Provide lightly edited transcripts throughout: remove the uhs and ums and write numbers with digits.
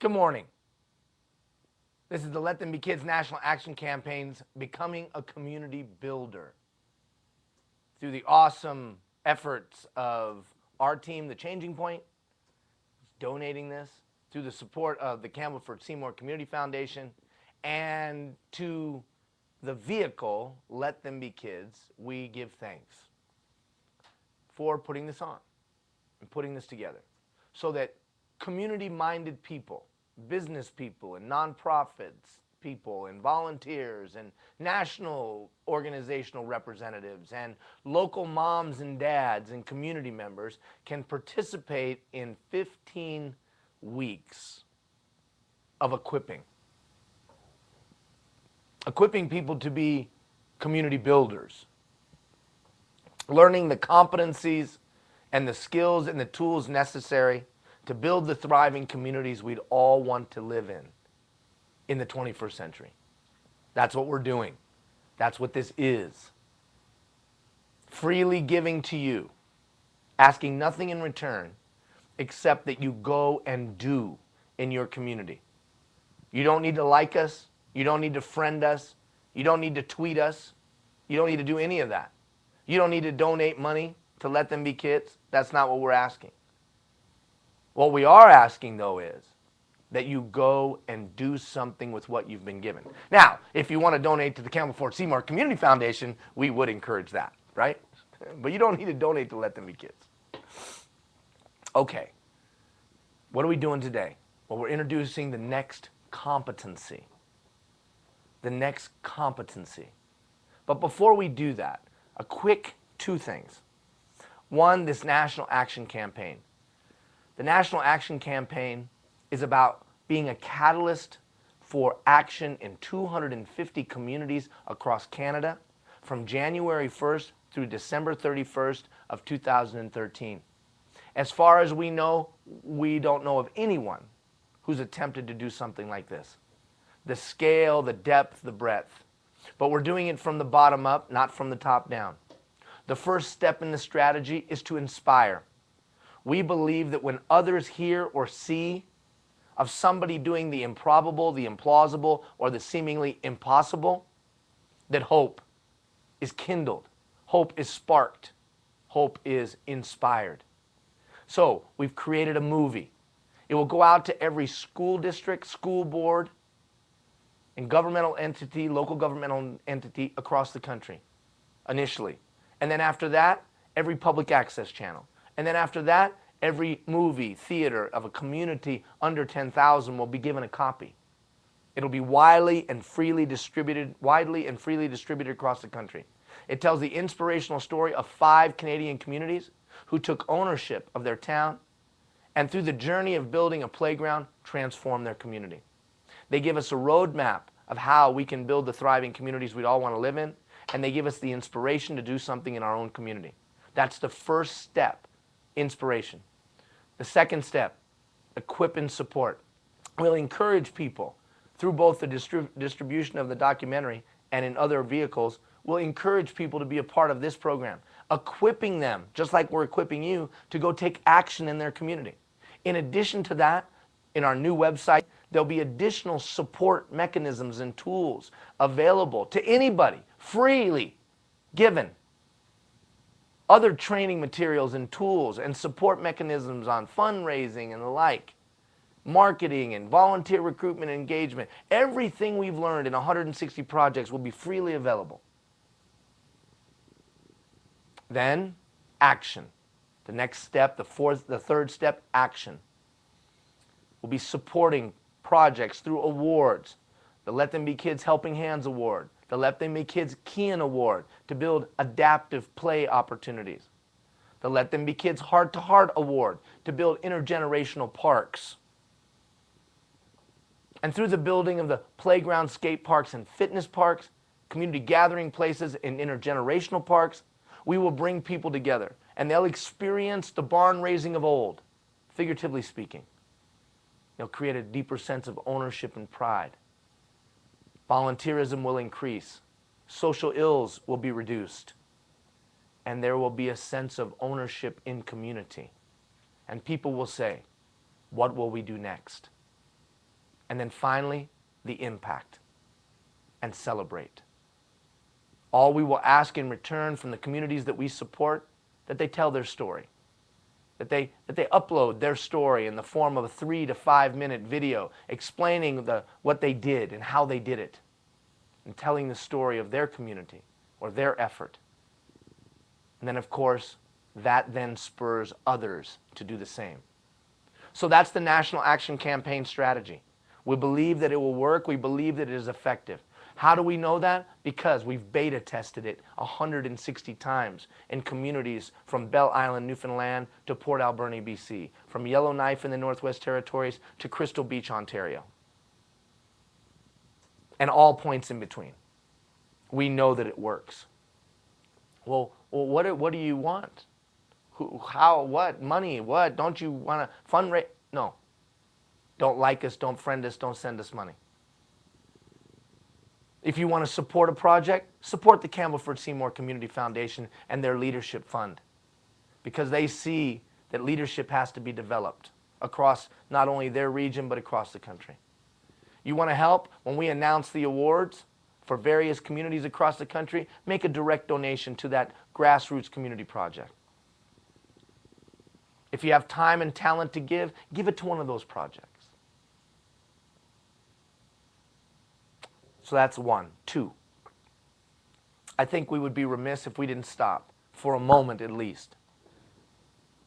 Good morning. This is the Let Them Be Kids National Action Campaign's Becoming a Community Builder. Through the awesome efforts of our team, The Changing Point, donating this, through the support of the Campbellford Seymour Community Foundation, and to the vehicle, Let Them Be Kids, we give thanks for putting this on and putting this together so that community-minded people, business people and nonprofits people and volunteers and national organizational representatives and local moms and dads and community members can participate in 15 weeks of equipping people to be community builders, learning the competencies and the skills and the tools necessary to build the thriving communities we'd all want to live in the 21st century. That's what we're doing. That's what this is. Freely giving to you, asking nothing in return except that you go and do in your community. You don't need to like us. You don't need to friend us. You don't need to tweet us. You don't need to do any of that. You don't need to donate money to Let Them Be Kids. That's not what we're asking. What we are asking, though, is that you go and do something with what you've been given. Now, if you want to donate to the Campbellford Seymour Community Foundation, we would encourage that, right? But you don't need to donate to Let Them Be Kids. Okay. What are we doing today? Well, we're introducing the next competency. The next competency. But before we do that, a quick two things. One, this National Action Campaign. The National Action Campaign is about being a catalyst for action in 250 communities across Canada from January 1st through December 31st of 2013. As far as we know, we don't know of anyone who's attempted to do something like this. The scale, the depth, the breadth. But we're doing it from the bottom up, not from the top down. The first step in the strategy is to inspire. We believe that when others hear or see of somebody doing the improbable, the implausible, or the seemingly impossible, that hope is kindled, hope is sparked, hope is inspired. So we've created a movie. It will go out to every school district, school board, and governmental entity, local governmental entity across the country, initially. And then after that, every public access channel. And then after that, every movie, theater of a community under 10,000 will be given a copy. It'll be widely and freely distributed across the country. It tells the inspirational story of 5 Canadian communities who took ownership of their town and through the journey of building a playground, transformed their community. They give us a roadmap of how we can build the thriving communities we'd all want to live in, and they give us the inspiration to do something in our own community. That's the first step, inspiration. The second step, equip and support. We'll encourage people through both the distribution of the documentary and in other vehicles. We'll encourage people to be a part of this program, equipping them, just like we're equipping you, to go take action in their community. In addition to that, in our new website, there'll be additional support mechanisms and tools available to anybody, freely given. Other training materials and tools and support mechanisms on fundraising and the like, marketing and volunteer recruitment and engagement. Everything we've learned in 160 projects will be freely available. Then, action. The next step, the third step, action. We'll be supporting projects through awards. The Let Them Be Kids Helping Hands Award, the Let Them Be Kids Kean Award to build adaptive play opportunities, the Let Them Be Kids Heart to Heart Award to build intergenerational parks. And through the building of the playground, skate parks, and fitness parks, community gathering places, and intergenerational parks, we will bring people together, and they'll experience the barn raising of old, figuratively speaking. They'll create a deeper sense of ownership and pride. Volunteerism will increase. Social ills will be reduced. And there will be a sense of ownership in community. And people will say, what will we do next? And then finally, the impact, and celebrate. All we will ask in return from the communities that we support, that they tell their story, that they upload their story in the form of a 3 to 5 minute video explaining what they did and how they did it, and telling the story of their community or their effort. And then, of course, that then spurs others to do the same. So that's the National Action Campaign strategy. We believe that it will work. We believe that it is effective. How do we know that? Because we've beta tested it 160 times in communities from Belle Island, Newfoundland to Port Alberni, BC, from Yellowknife in the Northwest Territories to Crystal Beach, Ontario, and all points in between. We know that it works. Well, what do you want? How, what, money, what? Don't you want to fundraise? No. Don't like us, don't friend us, don't send us money. If you want to support a project, support the Campbellford Seymour Community Foundation and their leadership fund, because they see that leadership has to be developed across not only their region but across the country. You want to help? When we announce the awards for various communities across the country, make a direct donation to that grassroots community project. If you have time and talent to give it to one of those projects. So that's one. Two, I think we would be remiss if we didn't stop for a moment at least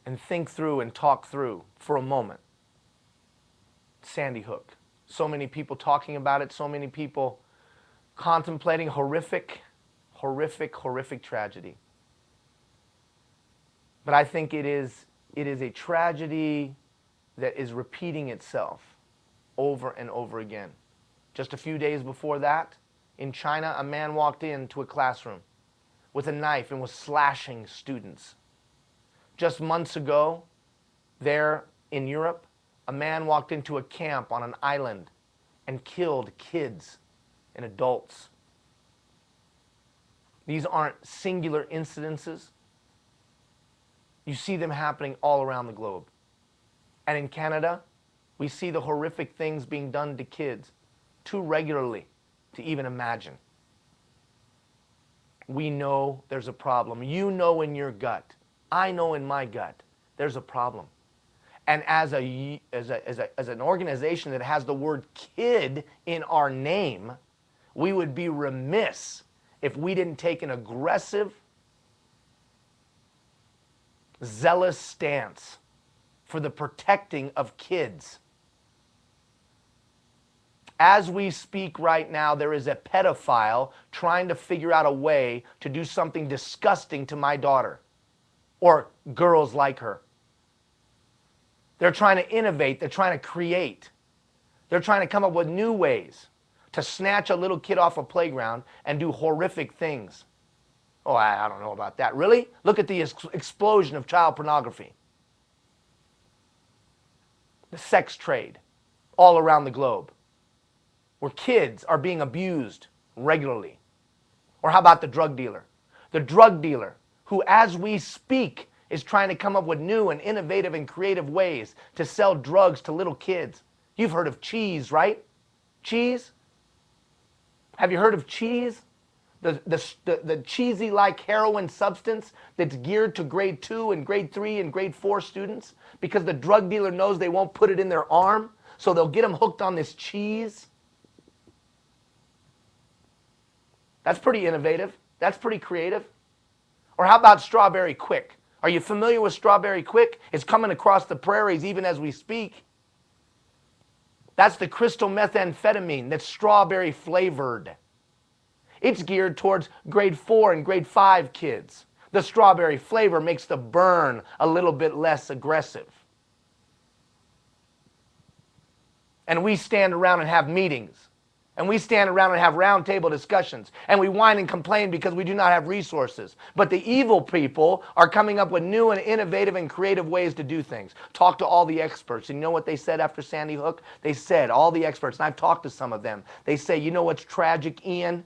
and think through and talk through for a moment Sandy Hook. So many people talking about it, so many people contemplating horrific tragedy. But I think it is a tragedy that is repeating itself over and over again. Just a few days before that, in China, a man walked into a classroom with a knife and was slashing students. Just months ago, there in Europe, a man walked into a camp on an island and killed kids and adults. These aren't singular incidences. You see them happening all around the globe. And in Canada, we see the horrific things being done to kids too regularly to even imagine. We know there's a problem. You know in your gut. I know in my gut there's a problem. And as an organization that has the word kid in our name, we would be remiss if we didn't take an aggressive, zealous stance for the protecting of kids. As we speak right now, there is a pedophile trying to figure out a way to do something disgusting to my daughter or girls like her. They're trying to innovate. They're trying to create. They're trying to come up with new ways to snatch a little kid off a playground and do horrific things. Oh, I don't know about that. Really? Look at the explosion of child pornography. The sex trade all around the globe, where kids are being abused regularly. Or how about the drug dealer? The drug dealer who, as we speak, is trying to come up with new and innovative and creative ways to sell drugs to little kids. You've heard of cheese, right? Cheese? Have you heard of cheese? The cheesy-like heroin substance that's geared to grade 2 and grade 3 and grade 4 students because the drug dealer knows they won't put it in their arm, so they'll get them hooked on this cheese. That's pretty innovative. That's pretty creative. Or how about Strawberry Quick? Are you familiar with Strawberry Quick? It's coming across the prairies even as we speak. That's the crystal methamphetamine that's strawberry flavored. It's geared towards grade 4 and grade 5 kids. The strawberry flavor makes the burn a little bit less aggressive. And we stand around and have meetings. And we stand around and have roundtable discussions. And we whine and complain because we do not have resources. But the evil people are coming up with new and innovative and creative ways to do things. Talk to all the experts. And you know what they said after Sandy Hook? They said, all the experts, and I've talked to some of them, they say, you know what's tragic, Ian?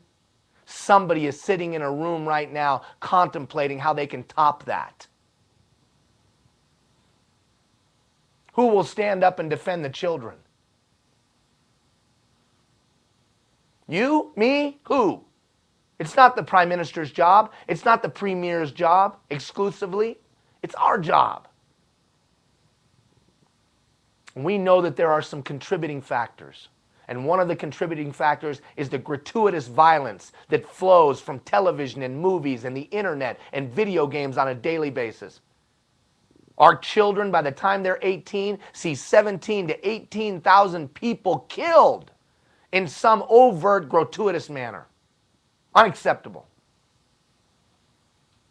Somebody is sitting in a room right now contemplating how they can top that. Who will stand up and defend the children? You? Me? Who? It's not the prime minister's job. It's not the premier's job exclusively. It's our job. We know that there are some contributing factors. And one of the contributing factors is the gratuitous violence that flows from television and movies and the internet and video games on a daily basis. Our children, by the time they're 18, see 17 to 18,000 people killed in some overt, gratuitous manner. Unacceptable.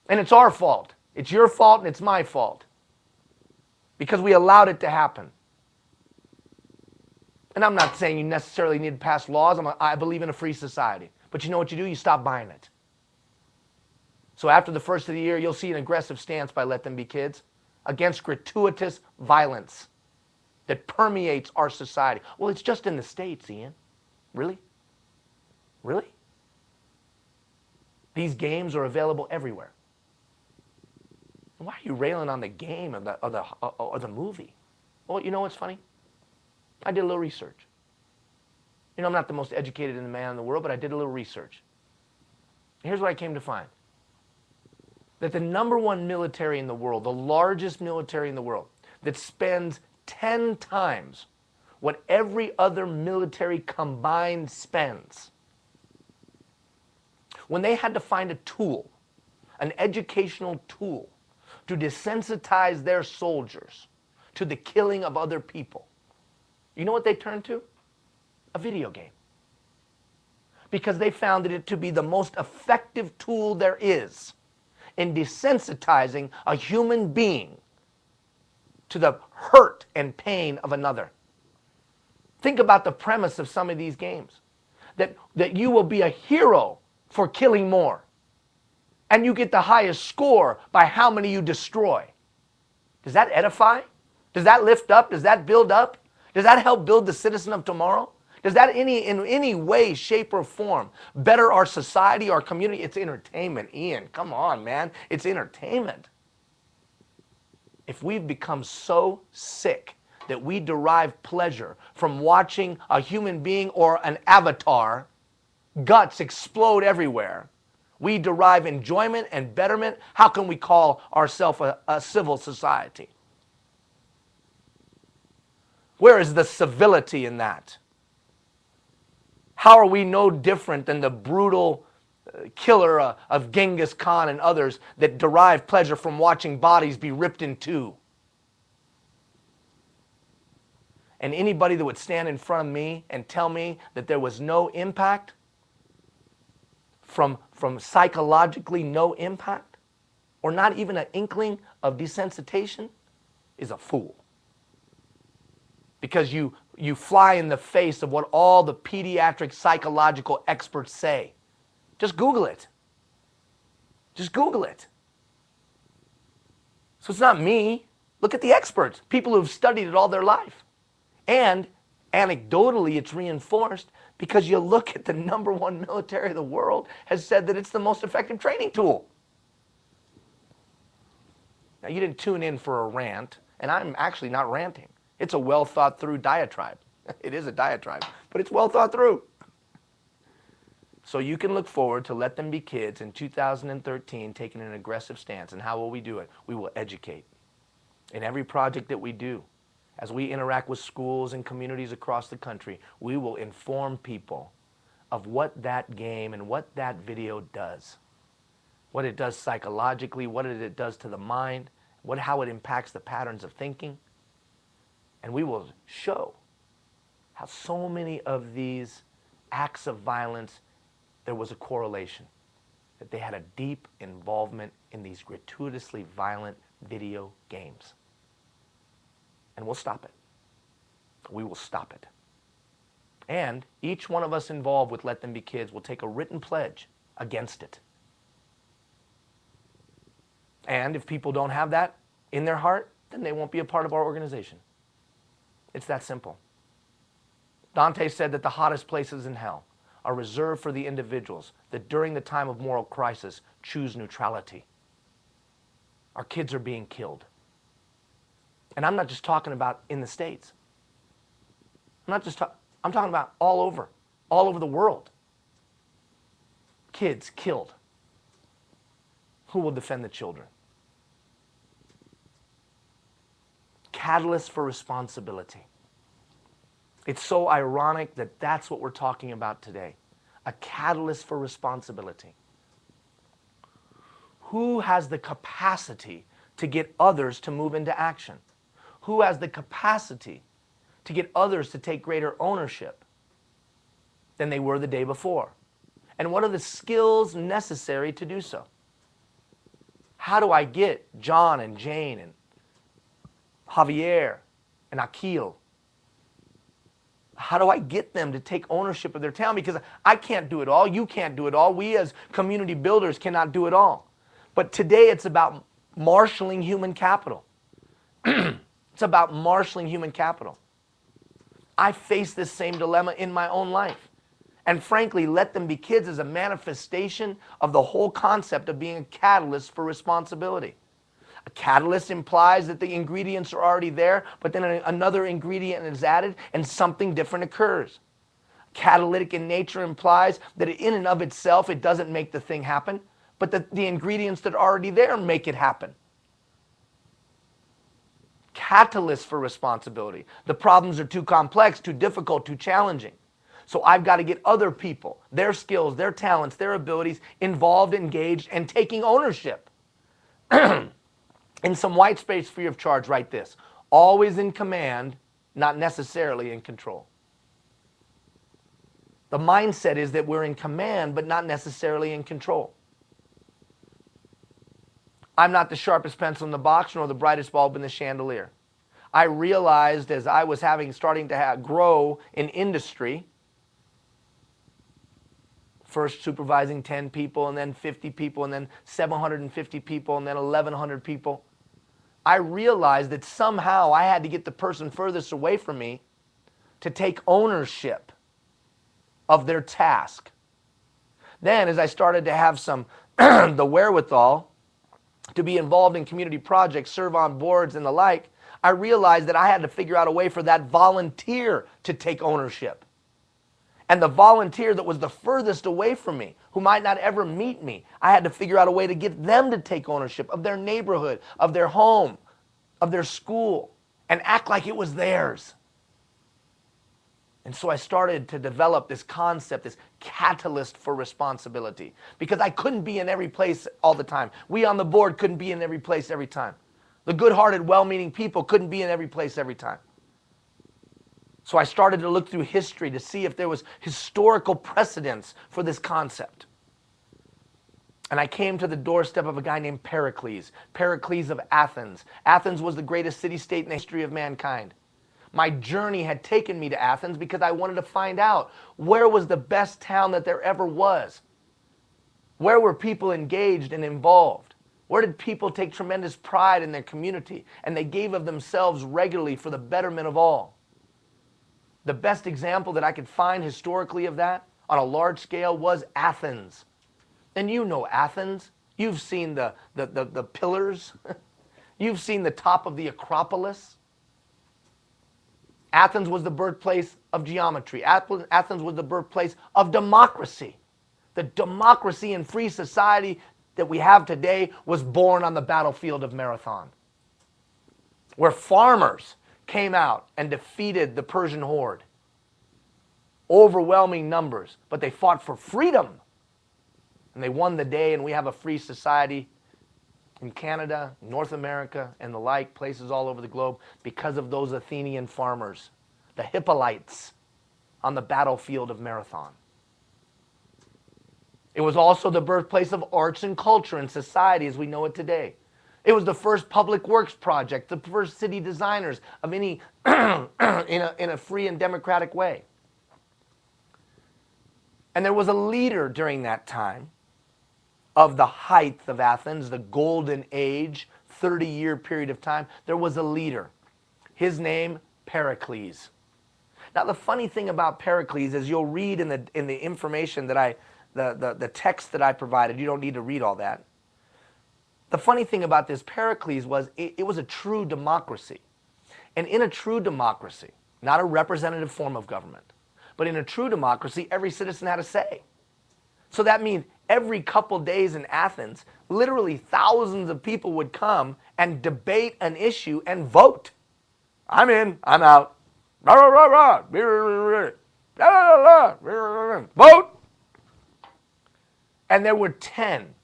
And it's our fault. It's your fault and it's my fault. Because we allowed it to happen. And I'm not saying you necessarily need to pass laws. I believe in a free society. But you know what you do? You stop buying it. So after the first of the year, you'll see an aggressive stance by Let Them Be Kids against gratuitous violence that permeates our society. Well, it's just in the States, Ian. Really? Really? These games are available everywhere. Why are you railing on the game or the movie? Well, you know what's funny? I did a little research. You know, I'm not the most educated man in the world, but I did a little research. Here's what I came to find. That the #1 military in the world, the largest military in the world, that spends 10 times what every other military combined spends, when they had to find a tool, an educational tool, to desensitize their soldiers to the killing of other people, you know what they turned to? A video game. Because they found it to be the most effective tool there is in desensitizing a human being to the hurt and pain of another. Think about the premise of some of these games. That you will be a hero for killing more. And you get the highest score by how many you destroy. Does that edify? Does that lift up? Does that build up? Does that help build the citizen of tomorrow? Does that in any way, shape, or form better our society, our community? It's entertainment, Ian. Come on, man. It's entertainment. If we've become so sick that we derive pleasure from watching a human being or an avatar, guts explode everywhere, we derive enjoyment and betterment, how can we call ourselves a civil society? Where is the civility in that? How are we no different than the brutal killer of Genghis Khan and others that derive pleasure from watching bodies be ripped in two? And anybody that would stand in front of me and tell me that there was no impact, from psychologically no impact, or not even an inkling of desensitization, is a fool. Because you fly in the face of what all the pediatric psychological experts say. Just Google it. Just Google it. So it's not me. Look at the experts, people who've studied it all their life. And anecdotally, it's reinforced because you look at the #1 military of the world has said that it's the most effective training tool. Now, you didn't tune in for a rant, and I'm actually not ranting. It's a well thought through diatribe. It is a diatribe, but it's well thought through. So you can look forward to Let Them Be Kids in 2013 taking an aggressive stance. And how will we do it? We will educate. In every project that we do, as we interact with schools and communities across the country, we will inform people of what that game and what that video does. What it does psychologically, what it does to the mind, how it impacts the patterns of thinking. And we will show how so many of these acts of violence, there was a correlation, that they had a deep involvement in these gratuitously violent video games. And we'll stop it. We will stop it. And each one of us involved with Let Them Be Kids will take a written pledge against it. And if people don't have that in their heart, then they won't be a part of our organization. It's that simple. Dante said that the hottest places in hell are reserved for the individuals that during the time of moral crisis choose neutrality. Our kids are being killed. And I'm not just talking about in the States. I'm talking about all over the world. kids killed. Who will defend the children? Catalyst for responsibility. It's so ironic that that's what we're talking about today. A catalyst for responsibility. Who has the capacity to get others to move into action? Who has the capacity to get others to take greater ownership than they were the day before? And what are the skills necessary to do so? How do I get John and Jane and Javier and Akil? How do I get them to take ownership of their town? Because I can't do it all. You can't do it all. We as community builders cannot do it all. But today it's about marshaling human capital. It's about marshaling human capital. I face this same dilemma in my own life. And frankly, Let Them Be Kids is a manifestation of the whole concept of being a catalyst for responsibility. A catalyst implies that the ingredients are already there, but then another ingredient is added and something different occurs. Catalytic in nature implies that in and of itself it doesn't make the thing happen, but the ingredients that are already there make it happen. Catalyst for responsibility. The problems are too complex, too difficult, too challenging. So I've got to get other people, their skills, their talents, their abilities involved, engaged, and taking ownership. In some white space free of charge, write this: always in command, not necessarily in control. The mindset is that we're in command, but not necessarily in control. I'm not the sharpest pencil in the box, nor the brightest bulb in the chandelier. I realized as I was starting to grow in industry, first supervising 10 people, and then 50 people, and then 750 people, and then 1,100 people, I realized that somehow I had to get the person furthest away from me to take ownership of their task. Then, as I started to have some the wherewithal to be involved in community projects, serve on boards and the like, I realized that I had to figure out a way for that volunteer to take ownership. And the volunteer that was the furthest away from me, who might not ever meet me, I had to figure out a way to get them to take ownership of their neighborhood, of their home, of their school, and act like it was theirs. And so I started to develop this concept, this catalyst for responsibility, because I couldn't be in every place all the time. We on the board couldn't be in every place every time. The good-hearted, well-meaning people couldn't be in every place every time. So I started to look through history to see if there was historical precedence for this concept. And I came to the doorstep of a guy named Pericles of Athens. Athens was the greatest city-state in the history of mankind. My journey had taken me to Athens because I wanted to find out where was the best town that there ever was. Where were people engaged and involved? Where did people take tremendous pride in their community and they gave of themselves regularly for the betterment of all? The best example that I could find historically of that on a large scale was Athens. And you know Athens. You've seen the pillars. You've seen the top of the Acropolis. Athens was the birthplace of geometry. Athens was the birthplace of democracy. The democracy and free society that we have today was born on the battlefield of Marathon, where farmers came out and defeated the Persian horde. Overwhelming numbers, but they fought for freedom. And they won the day, and we have a free society in Canada, North America, and the like, places all over the globe, because of those Athenian farmers, the Hippolytes, on the battlefield of Marathon. It was also the birthplace of arts and culture and society as we know it today. It was the first public works project, the first city designers of any in a free and democratic way. And there was a leader during that time of the height of Athens, the golden age, 30-year period of time. There was a leader. His name, Pericles. Now, the funny thing about Pericles is you'll read in the information that the text that I provided, you don't need to read all that. The funny thing about this Pericles was it was a true democracy. And in a true democracy, not a representative form of government, but in a true democracy, every citizen had a say. So that means every couple days in Athens, literally thousands of people would come and debate an issue and vote. I'm in, I'm out. Vote. And there were 10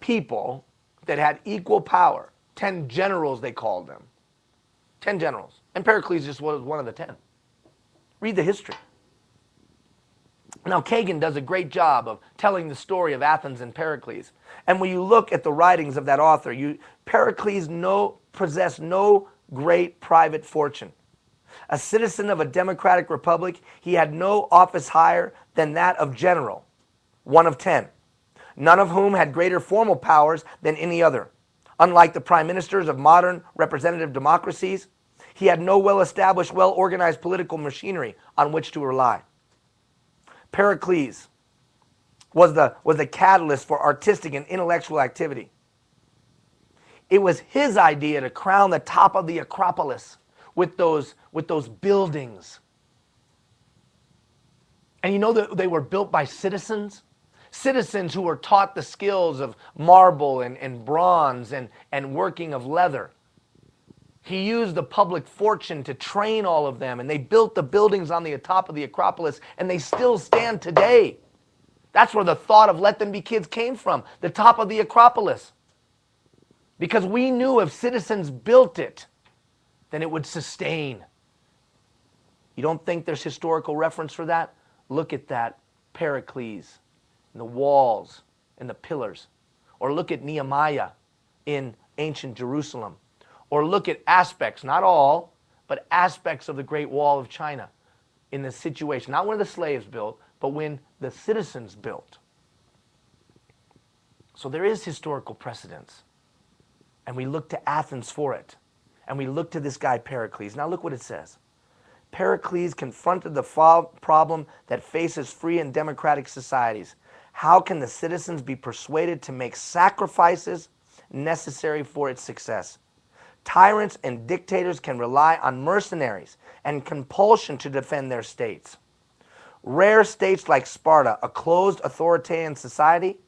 people that had equal power. 10 generals, they called them. 10 generals. And Pericles just was one of the 10. Read the history. Now, Kagan does a great job of telling the story of Athens and Pericles. And when you look at the writings of that author, Pericles possessed no great private fortune. A citizen of a democratic republic, he had no office higher than that of general, one of 10, none of whom had greater formal powers than any other. Unlike the prime ministers of modern representative democracies, he had no well-established, well-organized political machinery on which to rely. Pericles was the catalyst for artistic and intellectual activity. It was his idea to crown the top of the Acropolis with those buildings. And you know that they were built by citizens? Citizens who were taught the skills of marble and bronze and working of leather. He used the public fortune to train all of them, and they built the buildings on the top of the Acropolis, and they still stand today. That's where the thought of let them be kids came from, the top of the Acropolis. Because we knew if citizens built it, then it would sustain. You don't think there's historical reference for that? Look at that Pericles and the walls and the pillars. Or look at Nehemiah in ancient Jerusalem. Or look at aspects, not all, but aspects of the Great Wall of China in the situation. Not when the slaves built, but when the citizens built. So there is historical precedence. And we look to Athens for it. And we look to this guy Pericles. Now look what it says. Pericles confronted the problem that faces free and democratic societies. How can the citizens be persuaded to make sacrifices necessary for its success? Tyrants and dictators can rely on mercenaries and compulsion to defend their states. Rare states like Sparta, a closed authoritarian society,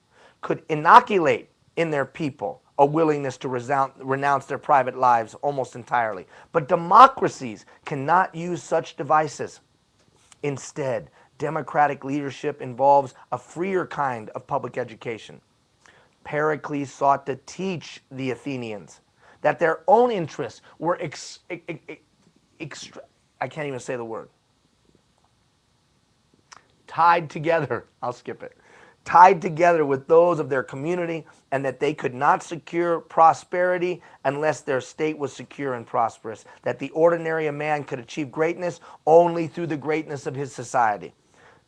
could inoculate in their people a willingness to renounce their private lives almost entirely. But democracies cannot use such devices. Instead, democratic leadership involves a freer kind of public education. Pericles sought to teach the Athenians that their own interests were I can't even say the word. Tied together, I'll skip it. Tied together with those of their community, and that they could not secure prosperity unless their state was secure and prosperous. That the ordinary man could achieve greatness only through the greatness of his society.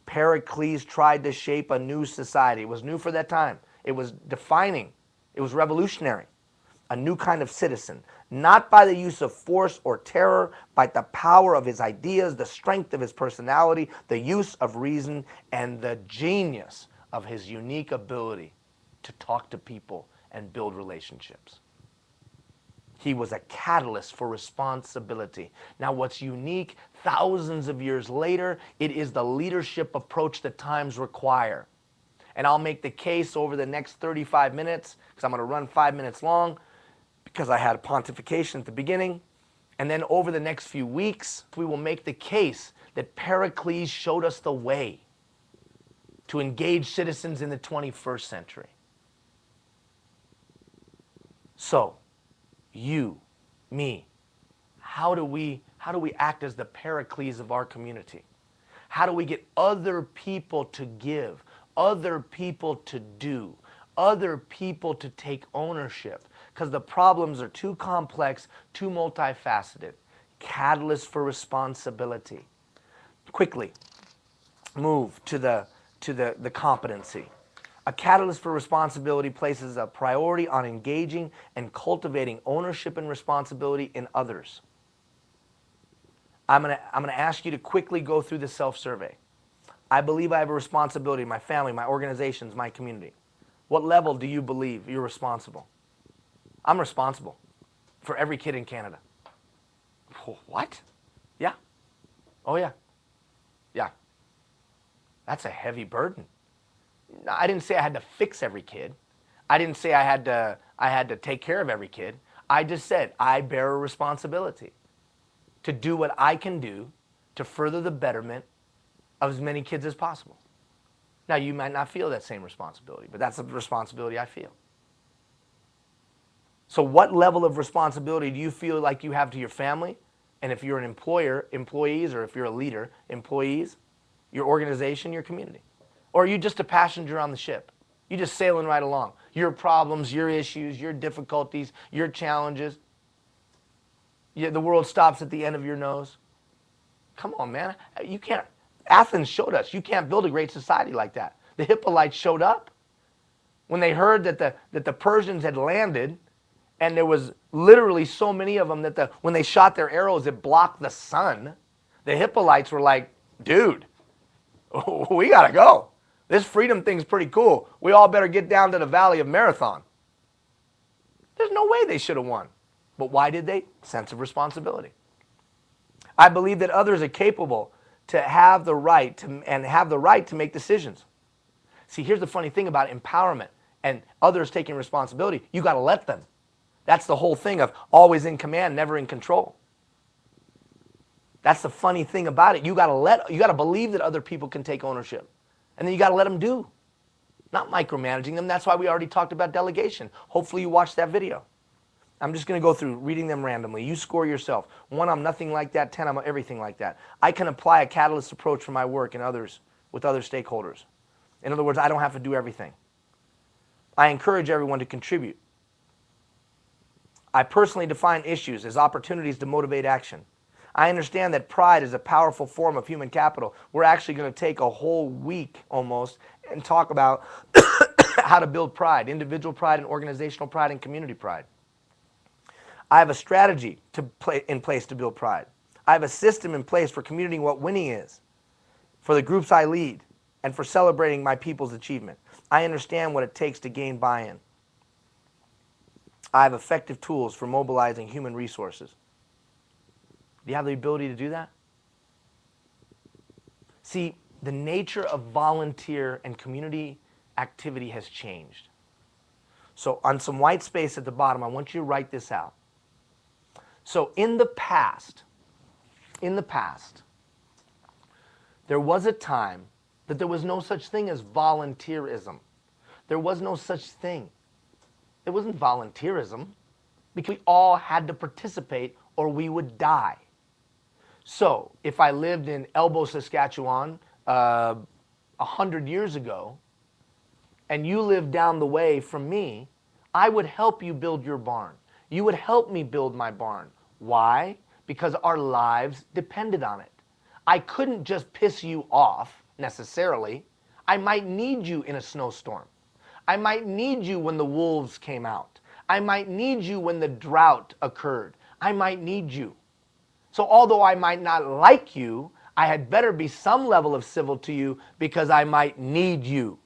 Pericles tried to shape a new society. It was new for that time. It was defining. It was revolutionary. A new kind of citizen, not by the use of force or terror, but the power of his ideas, the strength of his personality, the use of reason, and the genius of his unique ability to talk to people and build relationships. He was a catalyst for responsibility. Now, what's unique, thousands of years later, it is the leadership approach that times require. And I'll make the case over the next 35 minutes, because I'm going to run 5 minutes long, because I had a pontification at the beginning. And then over the next few weeks, we will make the case that Pericles showed us the way to engage citizens in the 21st century. So, you, me, how do we act as the Pericles of our community? How do we get other people to give, other people to do, other people to take ownership? Because the problems are too complex, too multifaceted. Catalyst for responsibility. Quickly, move to the competency. A catalyst for responsibility places a priority on engaging and cultivating ownership and responsibility in others. I'm gonna ask you to quickly go through the self-survey. I believe I have a responsibility in my family, my organizations, my community. What level do you believe you're responsible? I'm responsible for every kid in Canada. What? Yeah. Oh, yeah. Yeah. That's a heavy burden. I didn't say I had to fix every kid. I didn't say I had to take care of every kid. I just said I bear a responsibility to do what I can do to further the betterment of as many kids as possible. Now, you might not feel that same responsibility, but that's the responsibility I feel. So what level of responsibility do you feel like you have to your family? And if you're an employer, employees, or if you're a leader, employees, your organization, your community? Or are you just a passenger on the ship? You're just sailing right along. Your problems, your issues, your difficulties, your challenges. The world stops at the end of your nose. Come on, man. You can't. Athens showed us you can't build a great society like that. The Hippolytes showed up. When they heard that the Persians had landed, and there was literally so many of them that when they shot their arrows, it blocked the sun, the Hippolytes were like, dude, we got to go. This freedom thing's pretty cool. We all better get down to the Valley of Marathon. There's no way they should have won. But why did they? Sense of responsibility. I believe that others are capable to have the right to make decisions. See, here's the funny thing about empowerment and others taking responsibility. You got to let them. That's the whole thing of always in command, never in control. That's the funny thing about it. You got to believe that other people can take ownership. And then you got to let them do. Not micromanaging them. That's why we already talked about delegation. Hopefully you watched that video. I'm just going to go through reading them randomly. You score yourself. 1, I'm nothing like that. 10, I'm everything like that. I can apply a catalyst approach for my work and others with other stakeholders. In other words, I don't have to do everything. I encourage everyone to contribute. I personally define issues as opportunities to motivate action. I understand that pride is a powerful form of human capital. We're actually going to take a whole week almost and talk about how to build pride, individual pride and organizational pride and community pride. I have a strategy in place to build pride. I have a system in place for communicating what winning is, for the groups I lead, and for celebrating my people's achievement. I understand what it takes to gain buy-in. I have effective tools for mobilizing human resources. Do you have the ability to do that? See, the nature of volunteer and community activity has changed. So on some white space at the bottom, I want you to write this out. So in the past, there was a time that there was no such thing as volunteerism. There was no such thing. It wasn't volunteerism because we all had to participate or we would die. So if I lived in Elbow, Saskatchewan 100 years ago and you lived down the way from me, I would help you build your barn. You would help me build my barn. Why? Because our lives depended on it. I couldn't just piss you off necessarily. I might need you in a snowstorm. I might need you when the wolves came out. I might need you when the drought occurred. I might need you. So although I might not like you, I had better be some level of civil to you because I might need you.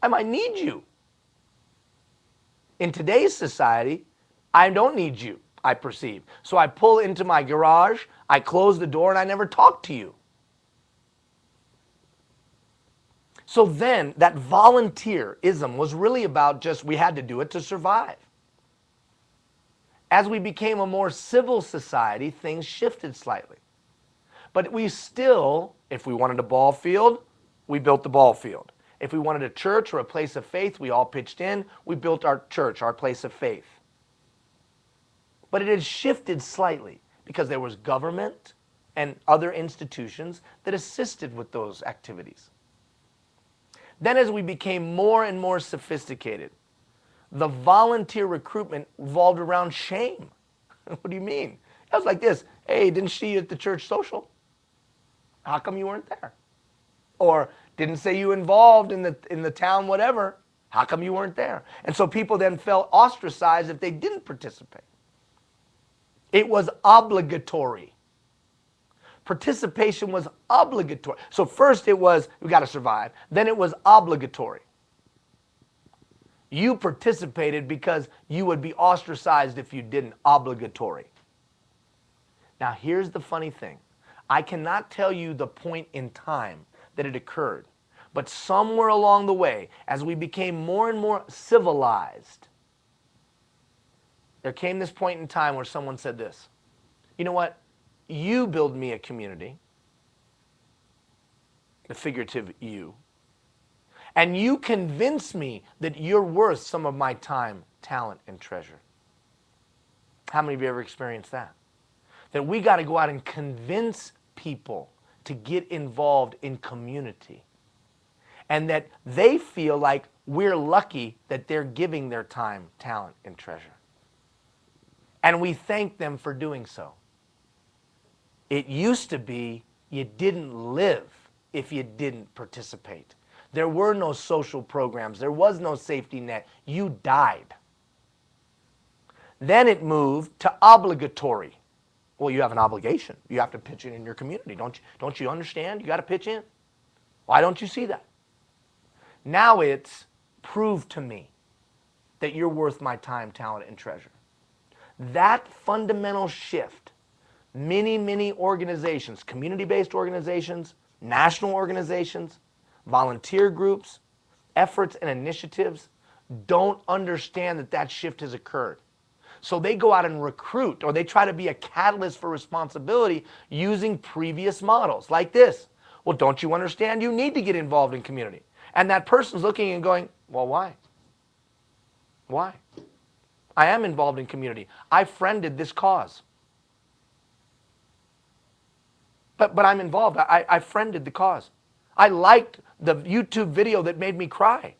I might need you. In today's society, I don't need you, I perceive. So I pull into my garage, I close the door, and I never talk to you. So then that volunteerism was really about just we had to do it to survive. As we became a more civil society, things shifted slightly. But we still, if we wanted a ball field, we built the ball field. If we wanted a church or a place of faith, we all pitched in. We built our church, our place of faith. But it had shifted slightly because there was government and other institutions that assisted with those activities. Then as we became more and more sophisticated, the volunteer recruitment revolved around shame. What do you mean? It was like this. Hey, didn't see you at the church social? How come you weren't there? Or didn't say you involved in the town whatever. How come you weren't there? And so people then felt ostracized if they didn't participate. It was obligatory. Participation was obligatory. So first it was, we got to survive. Then it was obligatory. You participated because you would be ostracized if you didn't. Obligatory. Now here's the funny thing. I cannot tell you the point in time that it occurred. But somewhere along the way, as we became more and more civilized, there came this point in time where someone said this, you know what? You build me a community, the figurative you, and you convince me that you're worth some of my time, talent, and treasure. How many of you ever experienced that? That we got to go out and convince people to get involved in community. And that they feel like we're lucky that they're giving their time, talent, and treasure. And we thank them for doing so. It used to be you didn't live if you didn't participate. There were no social programs. There was no safety net. You died. Then it moved to obligatory. Well, you have an obligation. You have to pitch in your community. Don't you understand? You got to pitch in. Why don't you see that? Now it's prove to me that you're worth my time, talent, and treasure. That fundamental shift, many organizations, community-based organizations, national organizations, volunteer groups, efforts and initiatives don't understand that that shift has occurred. So they go out and recruit, or they try to be a catalyst for responsibility using previous models like this. Well, don't you understand? You need to get involved in community. And that person's looking and going, well, why? Why? I am involved in community. I friended this cause. But I'm involved. I friended the cause. I liked the YouTube video that made me cry.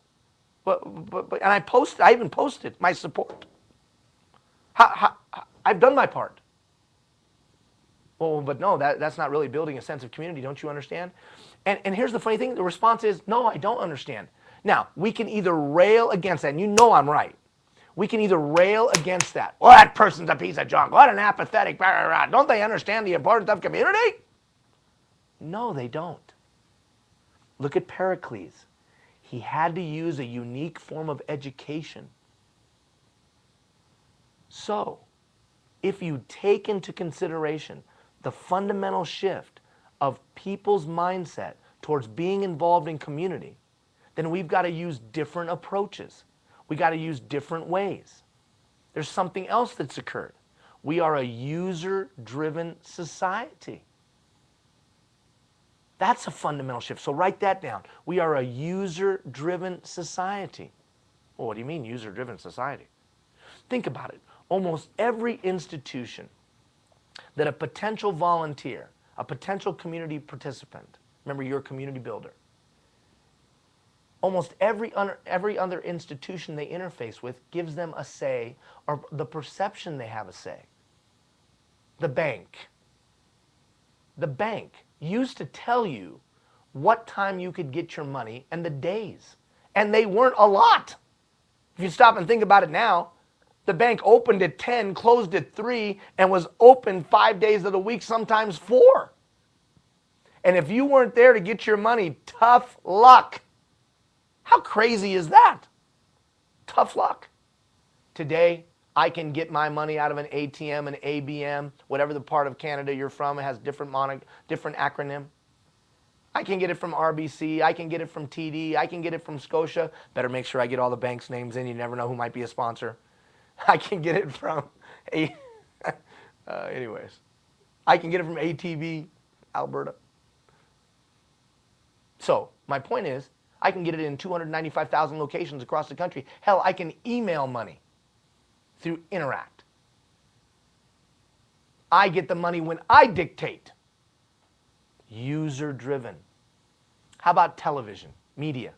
And I even posted my support. I've done my part. Well, but no, that's not really building a sense of community, don't you understand? And here's the funny thing, the response is, no, I don't understand. Now, we can either rail against that, and you know I'm right. We can either rail against that. Well, that person's a piece of junk. What an apathetic, blah, blah, blah. Don't they understand the importance of community? No, they don't. Look at Pericles. He had to use a unique form of education. So, if you take into consideration the fundamental shift of people's mindset towards being involved in community, then we've got to use different approaches. We got to use different ways. There's something else that's occurred. We are a user-driven society. That's a fundamental shift. So write that down. We are a user-driven society. Well, what do you mean, user-driven society? Think about it. Almost every institution that a potential volunteer, a potential community participant, remember you're a community builder, almost every other institution they interface with gives them a say, or the perception they have a say. The bank used to tell you what time you could get your money and the days. And they weren't a lot. If you stop and think about it now, the bank opened at 10, closed at 3, and was open 5 days of the week, sometimes 4. And if you weren't there to get your money, tough luck. How crazy is that? Tough luck. Today, I can get my money out of an ATM, an ABM, whatever the part of Canada you're from. It has different acronym. I can get it from RBC. I can get it from TD. I can get it from Scotia. Better make sure I get all the banks' names in. You never know who might be a sponsor. I can get it from anyways. I can get it from ATB, Alberta. So my point is, I can get it in 295,000 locations across the country. Hell, I can email money through Interact. I get the money when I dictate. User-driven. How about television, media?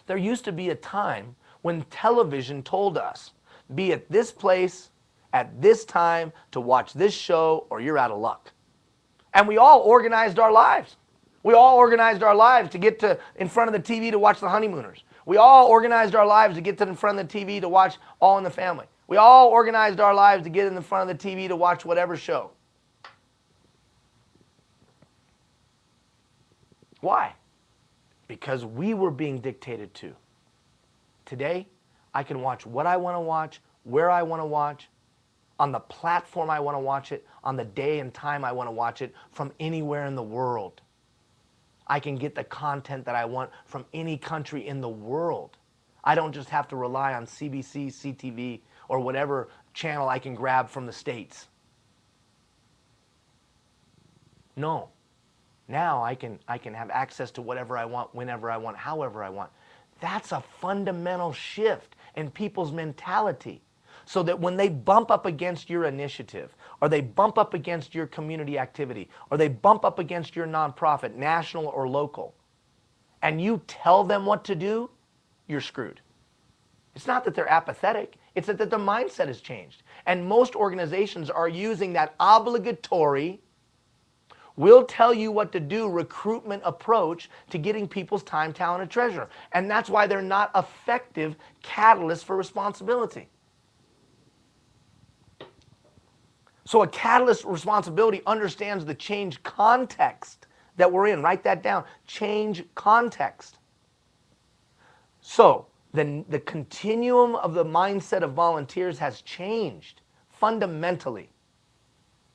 There used to be a time when television told us, be at this place at this time to watch this show or you're out of luck. And we all organized our lives. We all organized our lives to get in front of the TV to watch The Honeymooners. We all organized our lives to get in front of the TV to watch All in the Family. We all organized our lives to get in the front of the TV to watch whatever show. Why? Because we were being dictated to. Today, I can watch what I want to watch, where I want to watch, on the platform I want to watch it, on the day and time I want to watch it, from anywhere in the world. I can get the content that I want from any country in the world. I don't just have to rely on CBC, CTV, or whatever channel I can grab from the States. No. Now I can have access to whatever I want, whenever I want, however I want. That's a fundamental shift in people's mentality. So that when they bump up against your initiative, or they bump up against your community activity, or they bump up against your nonprofit, national or local, and you tell them what to do, you're screwed. It's not that they're apathetic, it's that their mindset has changed. And most organizations are using that obligatory, we'll tell you what to do recruitment approach to getting people's time, talent, and treasure. And that's why they're not effective catalysts for responsibility. So a catalyst responsibility understands the change context that we're in. Write that down. Change context. So the continuum of the mindset of volunteers has changed fundamentally.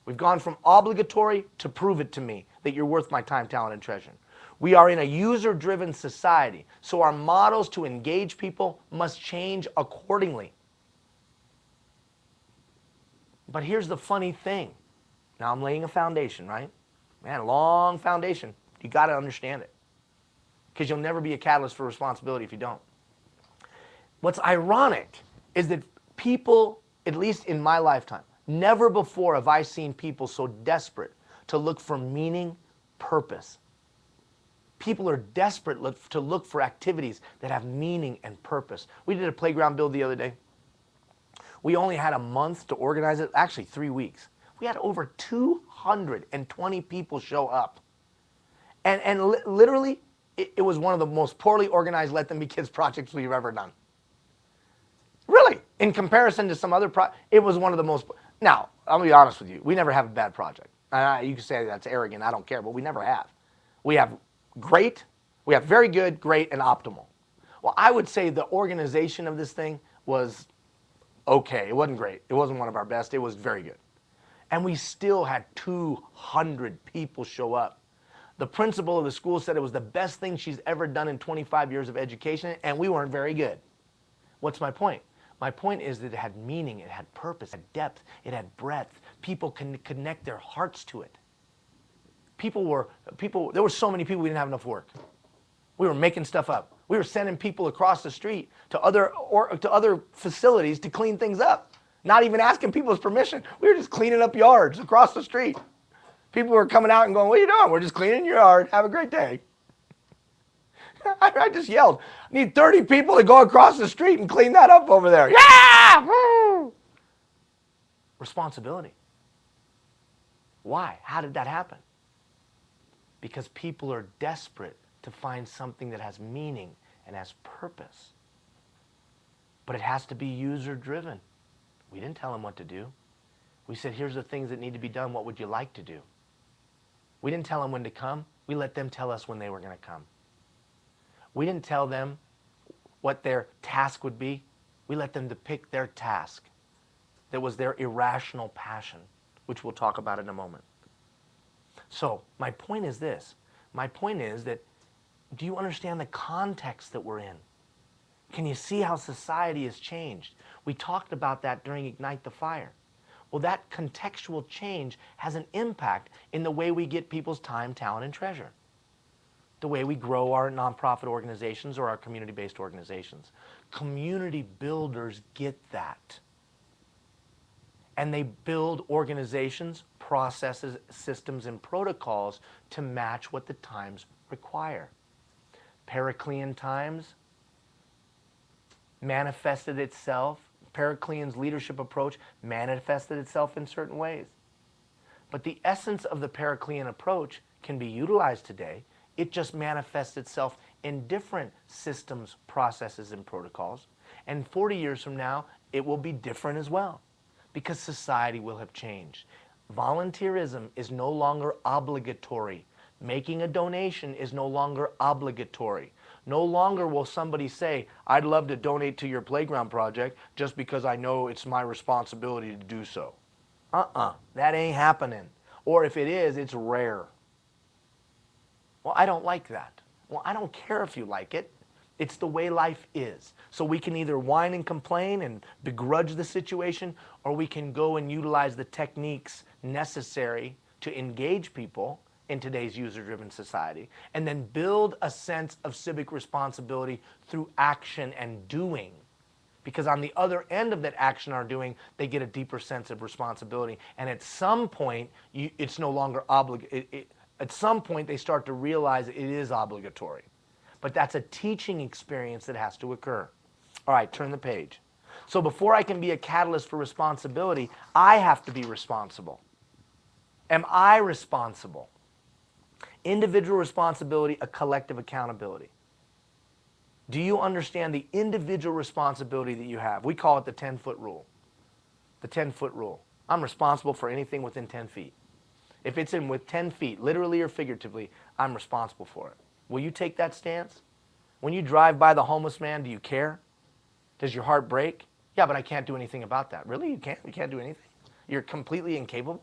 We've gone from obligatory to prove it to me that you're worth my time, talent, and treasure. We are in a user-driven society, so our models to engage people must change accordingly. But here's the funny thing. Now I'm laying a foundation, right? Man, a long foundation. You got to understand it. Because you'll never be a catalyst for responsibility if you don't. What's ironic is that people, at least in my lifetime, never before have I seen people so desperate to look for meaning, purpose. People are desperate to look for activities that have meaning and purpose. We did a playground build the other day. We only had a month to organize it, actually 3 weeks. We had over 220 people show up. And literally, it was one of the most poorly organized Let Them Be Kids projects we've ever done. Really, in comparison to some other it was one of the most, now, I'll be honest with you, we never have a bad project. You can say that's arrogant, I don't care, but we never have. We have great, we have very good, great, and optimal. Well, I would say the organization of this thing was okay. It wasn't great. It wasn't one of our best. It was very good. And we still had 200 people show up. The principal of the school said it was the best thing she's ever done in 25 years of education, and we weren't very good. What's my point? My point is that it had meaning, it had purpose, it had depth, it had breadth. People can connect their hearts to it. There were so many people we didn't have enough work. We were making stuff up. We were sending people across the street to other facilities to clean things up. Not even asking people's permission. We were just cleaning up yards across the street. People were coming out and going, "What are you doing?" "We're just cleaning your yard. Have a great day." I just yelled, "I need 30 people to go across the street and clean that up over there." Yeah! Woo! Responsibility. Why? How did that happen? Because people are desperate to find something that has meaning and has purpose. But it has to be user-driven. We didn't tell them what to do. We said, here's the things that need to be done. What would you like to do? We didn't tell them when to come. We let them tell us when they were going to come. We didn't tell them what their task would be. We let them to pick their task. That was their irrational passion, which we'll talk about in a moment. So my point is this. My point is that, do you understand the context that we're in? Can you see how society has changed? We talked about that during Ignite the Fire. Well, that contextual change has an impact in the way we get people's time, talent, and treasure. The way we grow our nonprofit organizations or our community-based organizations. Community builders get that. And they build organizations, processes, systems, and protocols to match what the times require. Periclean times manifested itself. Periclean's leadership approach manifested itself in certain ways. But the essence of the Periclean approach can be utilized today. It just manifests itself in different systems, processes, and protocols. And 40 years from now, it will be different as well, because society will have changed. Volunteerism is no longer obligatory. Making a donation is no longer obligatory. No longer will somebody say, "I'd love to donate to your playground project just because I know it's my responsibility to do so." That ain't happening. Or if it is, it's rare. Well, I don't like that. Well, I don't care if you like it. It's the way life is. So we can either whine and complain and begrudge the situation, or we can go and utilize the techniques necessary to engage people in today's user-driven society, and then build a sense of civic responsibility through action and doing. Because on the other end of that action or doing, they get a deeper sense of responsibility. And at some point, it's no longer obligatory. At some point, they start to realize it is obligatory. But that's a teaching experience that has to occur. All right, turn the page. So before I can be a catalyst for responsibility, I have to be responsible. Am I responsible? Individual responsibility, a collective accountability. Do you understand the individual responsibility that you have? We call it the 10-foot rule. The 10-foot rule. I'm responsible for anything within 10 feet. If it's in with 10 feet, literally or figuratively, I'm responsible for it. Will you take that stance? When you drive by the homeless man, do you care? Does your heart break? Yeah, but I can't do anything about that. Really? You can't? You can't do anything? You're completely incapable?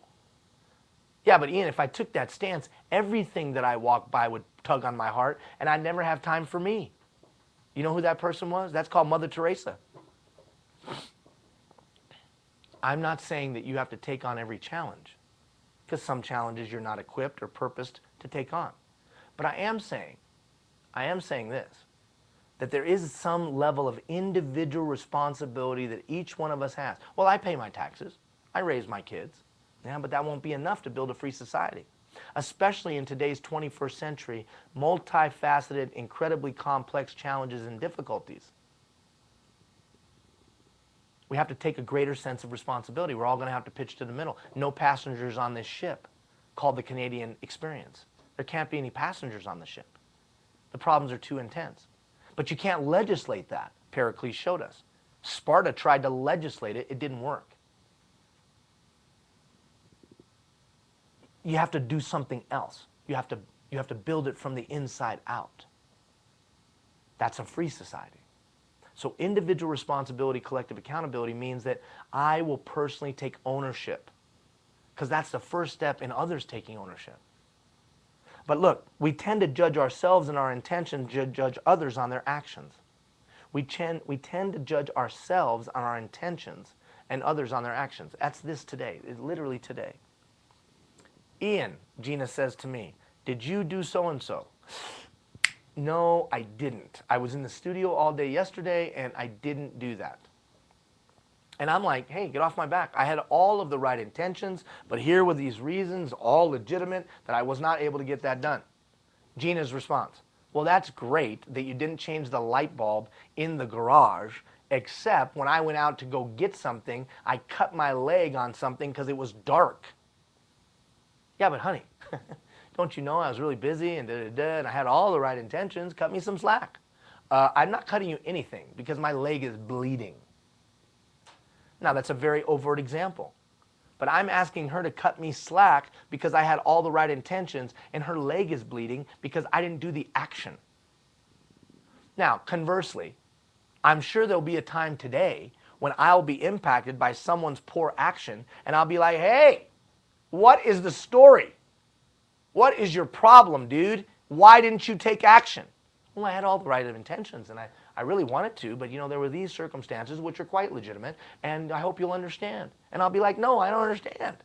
Yeah, but Ian, if I took that stance, everything that I walked by would tug on my heart, and I'd never have time for me. You know who that person was? That's called Mother Teresa. I'm not saying that you have to take on every challenge, because some challenges you're not equipped or purposed to take on. But I am saying this, that there is some level of individual responsibility that each one of us has. Well, I pay my taxes. I raise my kids. Yeah, but that won't be enough to build a free society, especially in today's 21st century, multifaceted, incredibly complex challenges and difficulties. We have to take a greater sense of responsibility. We're all going to have to pitch to the middle. No passengers on this ship, called the Canadian experience. There can't be any passengers on the ship. The problems are too intense. But you can't legislate that. Pericles showed us. Sparta tried to legislate it. It didn't work. You have to do something else. You have to build it from the inside out. That's a free society. So individual responsibility, collective accountability means that I will personally take ownership, because that's the first step in others taking ownership. But look, we tend to judge ourselves and our intentions, judge others on their actions. We tend to judge ourselves on our intentions and others on their actions. That's this today, literally today. Ian, Gina says to me, did you do so-and-so? No, I didn't. I was in the studio all day yesterday and I didn't do that. And I'm like, hey, get off my back. I had all of the right intentions, but here were these reasons, all legitimate, that I was not able to get that done. Gina's response, well, that's great that you didn't change the light bulb in the garage, except when I went out to go get something, I cut my leg on something because it was dark. Yeah, but honey, don't you know I was really busy and and I had all the right intentions. Cut me some slack. I'm not cutting you anything because my leg is bleeding. Now, that's a very overt example. But I'm asking her to cut me slack because I had all the right intentions and her leg is bleeding because I didn't do the action. Now, conversely, I'm sure there'll be a time today when I'll be impacted by someone's poor action and I'll be like, hey, what is the story? What is your problem, dude? Why didn't you take action? Well, I had all the right intentions and I really wanted to, but there were these circumstances which are quite legitimate and I hope you'll understand. And I'll be like, no, I don't understand.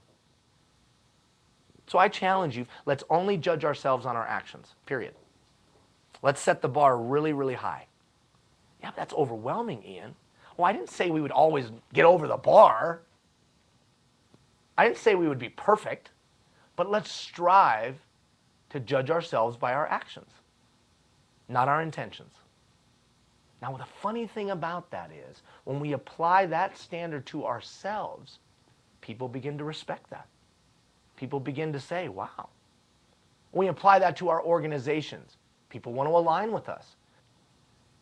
So I challenge you, let's only judge ourselves on our actions, period. Let's set the bar really, really high. Yeah, but that's overwhelming, Ian. Well, I didn't say we would always get over the bar. I didn't say we would be perfect, but let's strive to judge ourselves by our actions, not our intentions. Now, the funny thing about that is, when we apply that standard to ourselves, people begin to respect that. People begin to say, wow. When we apply that to our organizations, people want to align with us.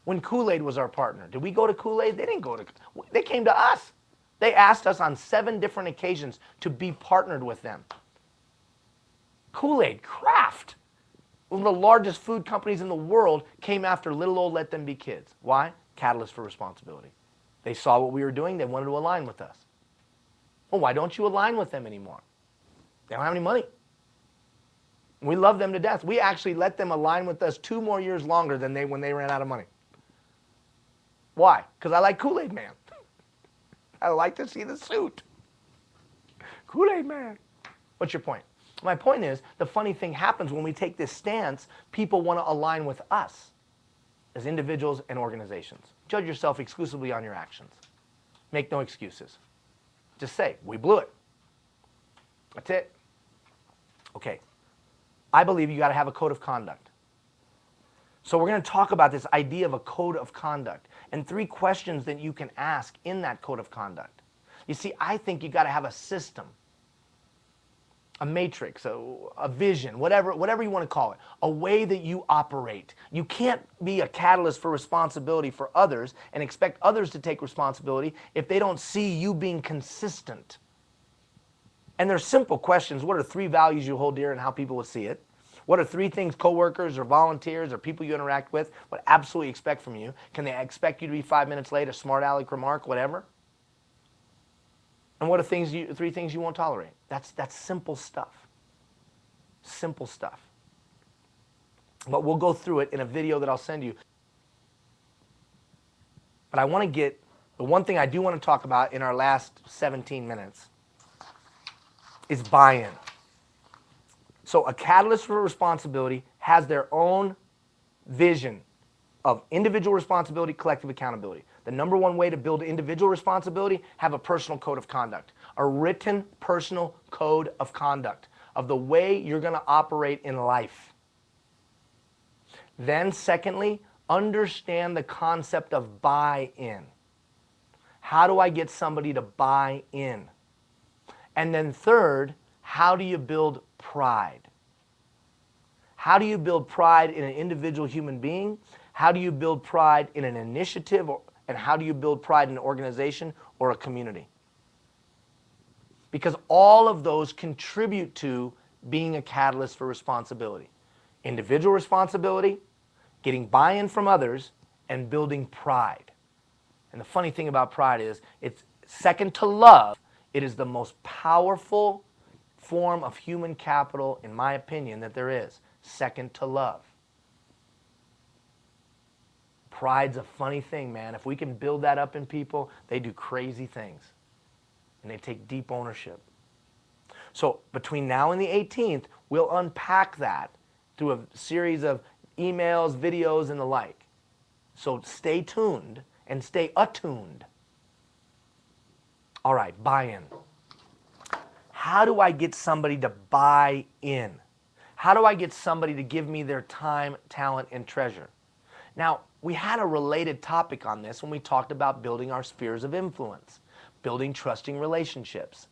When Kool-Aid was our partner, did we go to Kool-Aid? They didn't go to, they came to us. They asked us on 7 different occasions to be partnered with them. Kool-Aid, Kraft, one of the largest food companies in the world, came after little old Let Them Be Kids. Why? Catalyst for responsibility. They saw what we were doing. They wanted to align with us. Well, why don't you align with them anymore? They don't have any money. We love them to death. We actually let them align with us 2 more years longer than when they ran out of money. Why? Because I like Kool-Aid Man. I like to see the suit. Kool-Aid Man. What's your point? My point is, the funny thing happens when we take this stance, people want to align with us as individuals and organizations. Judge yourself exclusively on your actions. Make no excuses. Just say, we blew it. That's it. Okay. I believe you got to have a code of conduct. So we're going to talk about this idea of a code of conduct and 3 questions that you can ask in that code of conduct. You see, I think you got to have a system, a matrix, a vision, whatever you want to call it, a way that you operate. You can't be a catalyst for responsibility for others and expect others to take responsibility if they don't see you being consistent. And they're simple questions. What are 3 values you hold dear and how people will see it? What are 3 things coworkers or volunteers or people you interact with would absolutely expect from you? Can they expect you to be 5 minutes late, a smart aleck remark, whatever? And what are 3 things you won't tolerate? That's simple stuff. Simple stuff. But we'll go through it in a video that I'll send you. But I want to get, the one thing I do want to talk about in our last 17 minutes is buy-in. So a catalyst for responsibility has their own vision of individual responsibility, collective accountability. The number 1 way to build individual responsibility, have a personal code of conduct. A written personal code of conduct of the way you're going to operate in life. Then secondly, understand the concept of buy-in. How do I get somebody to buy in? And then third, how do you build pride? How do you build pride in an individual human being? How do you build pride in an initiative? And how do you build pride in an organization or a community? Because all of those contribute to being a catalyst for responsibility. Individual responsibility, getting buy-in from others, and building pride. And the funny thing about pride is, it's second to love. It is the most powerful form of human capital, in my opinion, that there is. Second to love. Pride's a funny thing, man. If we can build that up in people, they do crazy things. And they take deep ownership. So between now and the 18th, we'll unpack that through a series of emails, videos, and the like. So stay tuned and stay attuned. All right, buy-in. How do I get somebody to buy in? How do I get somebody to give me their time, talent, and treasure? Now, we had a related topic on this when we talked about building our spheres of influence, building trusting relationships.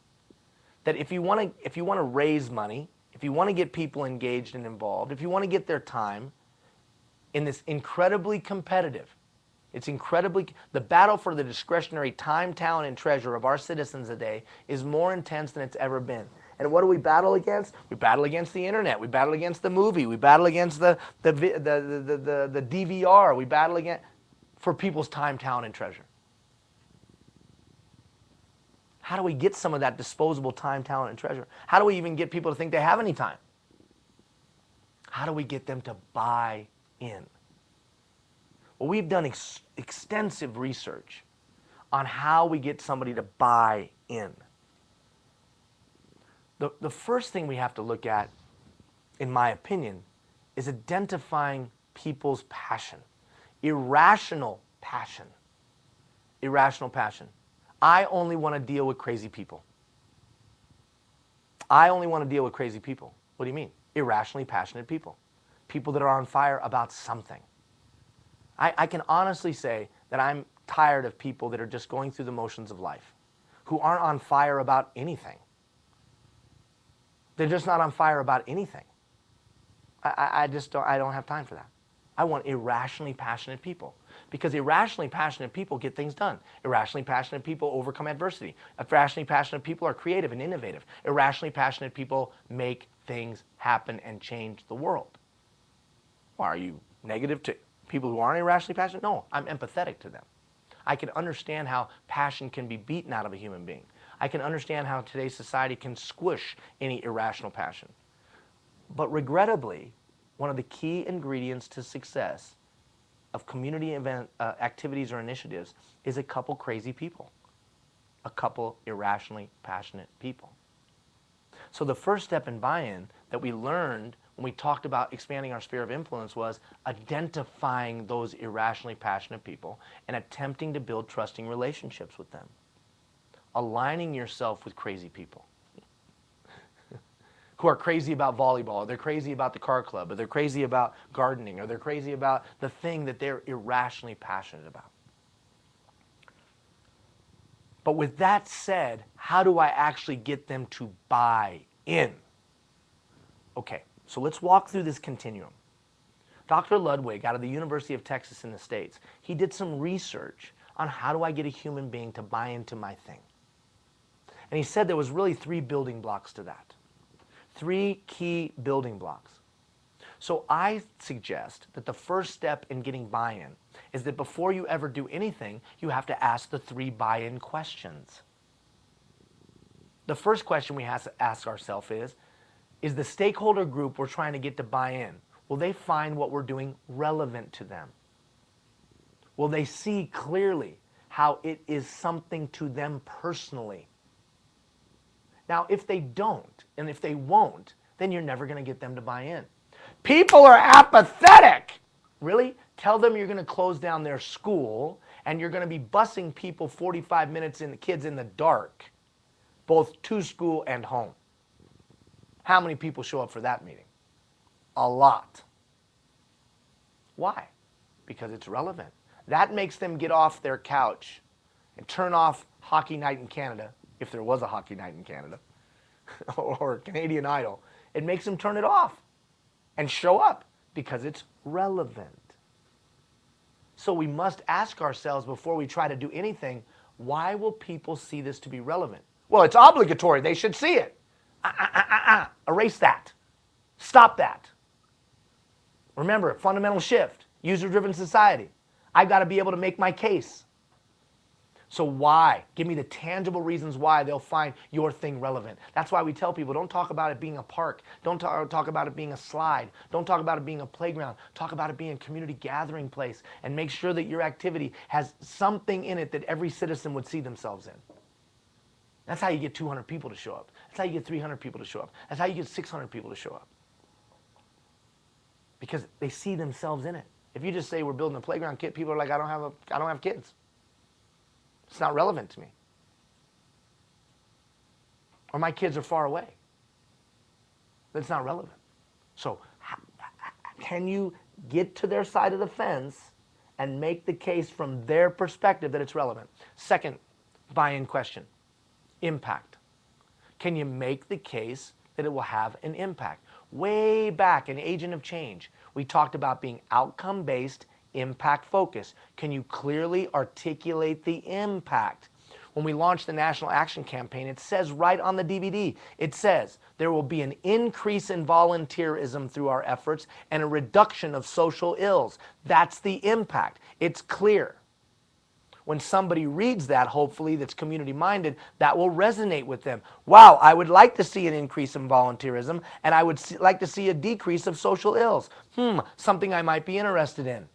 That if you want to raise money, if you want to get people engaged and involved, if you want to get their time in this incredibly competitive, the battle for the discretionary time, talent, and treasure of our citizens today is more intense than it's ever been. And what do we battle against? We battle against the internet. We battle against the movie. We battle against the DVR. We battle against for people's time, talent, and treasure. How do we get some of that disposable time, talent, and treasure? How do we even get people to think they have any time? How do we get them to buy in? Well, we've done extensive research on how we get somebody to buy in. The first thing we have to look at, in my opinion, is identifying people's passion. Irrational passion. Irrational passion. I only want to deal with crazy people. I only want to deal with crazy people. What do you mean? Irrationally passionate people. People that are on fire about something. I can honestly say that I'm tired of people that are just going through the motions of life, who aren't on fire about anything. They're just not on fire about anything. I don't have time for that. I want irrationally passionate people, because irrationally passionate people get things done. Irrationally passionate people overcome adversity. Irrationally passionate people are creative and innovative. Irrationally passionate people make things happen and change the world. Well, are you negative to people who aren't irrationally passionate? No, I'm empathetic to them. I can understand how passion can be beaten out of a human being. I can understand how today's society can squish any irrational passion. But regrettably, one of the key ingredients to success of community event activities or initiatives is a couple crazy people, a couple irrationally passionate people. So the first step in buy-in that we learned when we talked about expanding our sphere of influence was identifying those irrationally passionate people and attempting to build trusting relationships with them. Aligning yourself with crazy people who are crazy about volleyball, or they're crazy about the car club, or they're crazy about gardening, or they're crazy about the thing that they're irrationally passionate about. But with that said, how do I actually get them to buy in? Okay, so let's walk through this continuum. Dr. Ludwig out of the University of Texas in the States, he did some research on how do I get a human being to buy into my thing. And he said there was really 3 building blocks to that. 3 key building blocks. So I suggest that the first step in getting buy-in is that before you ever do anything, you have to ask the 3 buy-in questions. The first question we have to ask ourselves is the stakeholder group we're trying to get to buy in, will they find what we're doing relevant to them? Will they see clearly how it is something to them personally? Now, if they don't, and if they won't, then you're never going to get them to buy in. People are apathetic. Really? Tell them you're going to close down their school and you're going to be busing people 45 minutes in the kids in the dark, both to school and home. How many people show up for that meeting? A lot. Why? Because it's relevant. That makes them get off their couch and turn off Hockey Night in Canada, if there was a Hockey Night in Canada, or Canadian Idol. It makes them turn it off and show up because it's relevant. So we must ask ourselves before we try to do anything, why will people see this to be relevant? Well, it's obligatory. They should see it. Erase that. Stop that. Remember, fundamental shift, user-driven society. I've got to be able to make my case. So why? Give me the tangible reasons why they'll find your thing relevant. That's why we tell people, don't talk about it being a park. Don't talk about it being a slide. Don't talk about it being a playground. Talk about it being a community gathering place. And make sure that your activity has something in it that every citizen would see themselves in. That's how you get 200 people to show up. That's how you get 300 people to show up. That's how you get 600 people to show up. Because they see themselves in it. If you just say we're building a playground kit, people are like, I don't have kids. It's not relevant to me. Or my kids are far away. That's not relevant. So can you get to their side of the fence and make the case from their perspective that it's relevant? Second buy-in question, impact. Can you make the case that it will have an impact? Way back in Agent of Change, we talked about being outcome-based, impact-focused. Can you clearly articulate the impact? When we launched the National Action Campaign, it says right on the DVD, it says there will be an increase in volunteerism through our efforts and a reduction of social ills. That's the impact. It's clear. When somebody reads that, hopefully, that's community-minded, that will resonate with them. Wow, I would like to see an increase in volunteerism, and I would like to see a decrease of social ills. Something I might be interested in.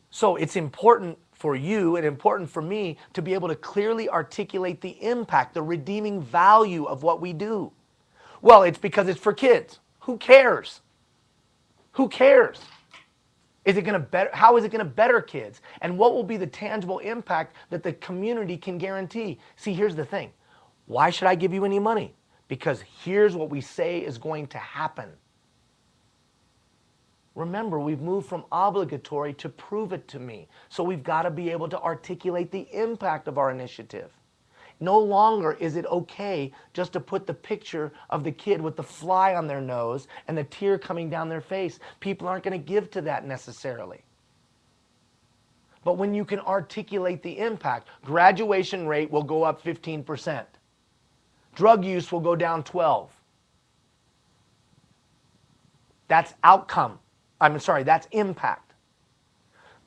So it's important for you and important for me to be able to clearly articulate the impact, the redeeming value of what we do. Well, it's because it's for kids. Who cares? Who cares? Is it going to better? How is it going to better kids? And what will be the tangible impact that the community can guarantee? See, here's the thing. Why should I give you any money? Because here's what we say is going to happen. Remember, we've moved from obligatory to prove it to me. So we've got to be able to articulate the impact of our initiative. No longer is it okay just to put the picture of the kid with the fly on their nose and the tear coming down their face. People aren't going to give to that necessarily. But when you can articulate the impact, graduation rate will go up 15%. Drug use will go down 12%. That's outcome. That's impact.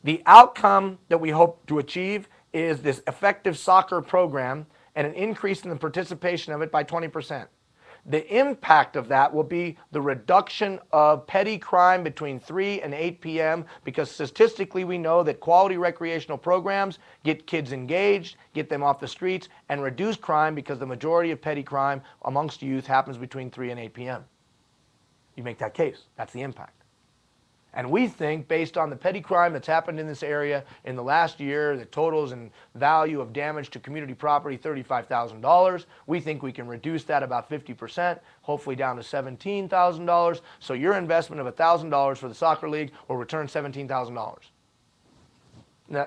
The outcome that we hope to achieve is this effective soccer program and an increase in the participation of it by 20%. The impact of that will be the reduction of petty crime between 3 and 8 p.m. because statistically we know that quality recreational programs get kids engaged, get them off the streets, and reduce crime because the majority of petty crime amongst youth happens between 3 and 8 p.m. You make that case. That's the impact. And we think, based on the petty crime that's happened in this area in the last year, the totals and value of damage to community property, $35,000, we think we can reduce that about 50%, hopefully down to $17,000. So your investment of $1,000 for the soccer league will return $17,000.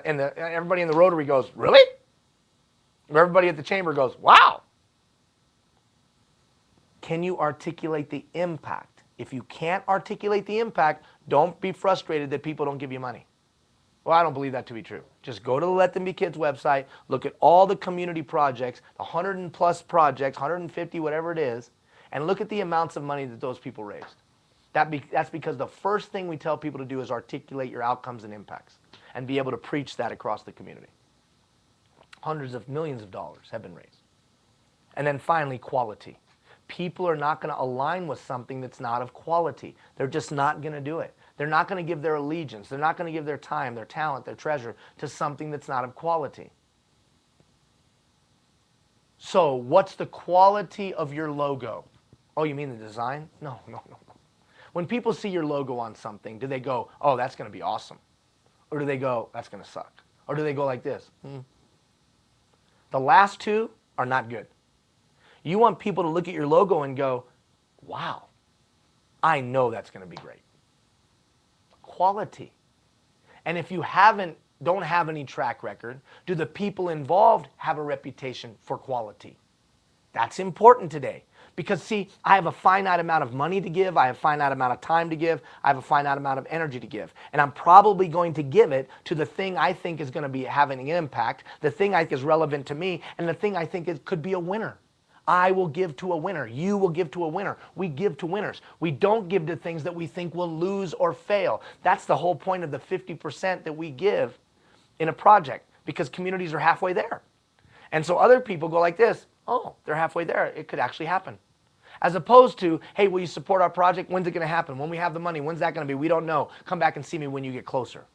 And everybody in the Rotary goes, really? Everybody at the chamber goes, wow. Can you articulate the impact? If you can't articulate the impact, don't be frustrated that people don't give you money. Well, I don't believe that to be true. Just go to the Let Them Be Kids website, look at all the community projects, the 100 and plus projects, 150, whatever it is, and look at the amounts of money that those people raised. That's because the first thing we tell people to do is articulate your outcomes and impacts and be able to preach that across the community. Hundreds of millions of dollars have been raised. And then finally, quality. People are not going to align with something that's not of quality. They're just not going to do it. They're not going to give their allegiance. They're not going to give their time, their talent, their treasure to something that's not of quality. So what's the quality of your logo? Oh, you mean the design? No. When people see your logo on something, do they go, oh, that's going to be awesome? Or do they go, that's going to suck? Or do they go like this? The last two are not good. You want people to look at your logo and go, wow, I know that's going to be great. Quality. And if you don't have any track record, do the people involved have a reputation for quality? That's important today. Because see, I have a finite amount of money to give, I have a finite amount of time to give, I have a finite amount of energy to give. And I'm probably going to give it to the thing I think is going to be having an impact, the thing I think is relevant to me, and the thing I think could be a winner. I will give to a winner. You will give to a winner. We give to winners. We don't give to things that we think will lose or fail. That's the whole point of the 50% that we give in a project, because communities are halfway there. And so other people go like this, oh, they're halfway there. It could actually happen. As opposed to, hey, will you support our project? When's it going to happen? When we have the money, when's that going to be? We don't know. Come back and see me when you get closer.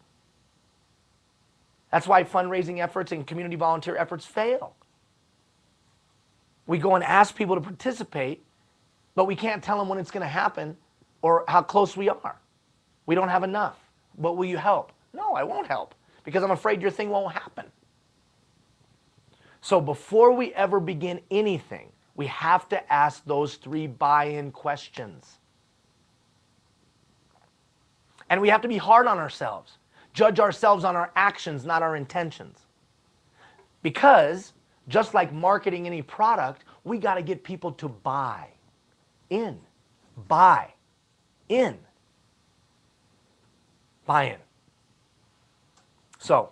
That's why fundraising efforts and community volunteer efforts fail. We go and ask people to participate, but we can't tell them when it's going to happen or how close we are. We don't have enough. But will you help? No, I won't help because I'm afraid your thing won't happen. So before we ever begin anything, we have to ask those 3 buy-in questions. And we have to be hard on ourselves. Judge ourselves on our actions, not our intentions. Because just like marketing any product, we got to get people to buy in. Buy in. Buy in. So,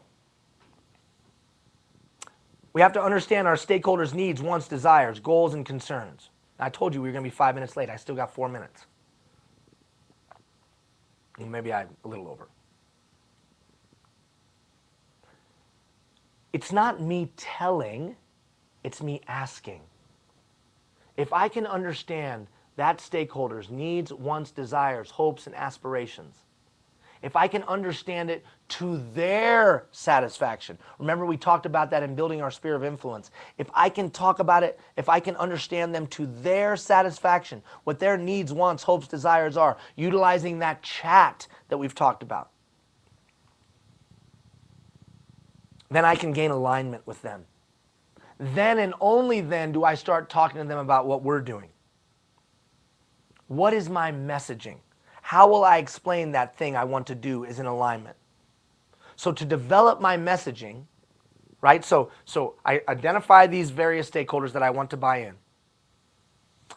we have to understand our stakeholders' needs, wants, desires, goals, and concerns. I told you we were going to be 5 minutes late. I still got 4 minutes. Maybe I'm a little over. It's not me telling, it's me asking. If I can understand that stakeholder's needs, wants, desires, hopes, and aspirations, if I can understand it to their satisfaction. Remember, we talked about that in building our sphere of influence. If I can talk about it, if I can understand them to their satisfaction, what their needs, wants, hopes, desires are, utilizing that chat that we've talked about, then I can gain alignment with them. Then and only then do I start talking to them about what we're doing. What is my messaging? How will I explain that thing I want to do is in alignment? So to develop my messaging, right? So I identify these various stakeholders that I want to buy in.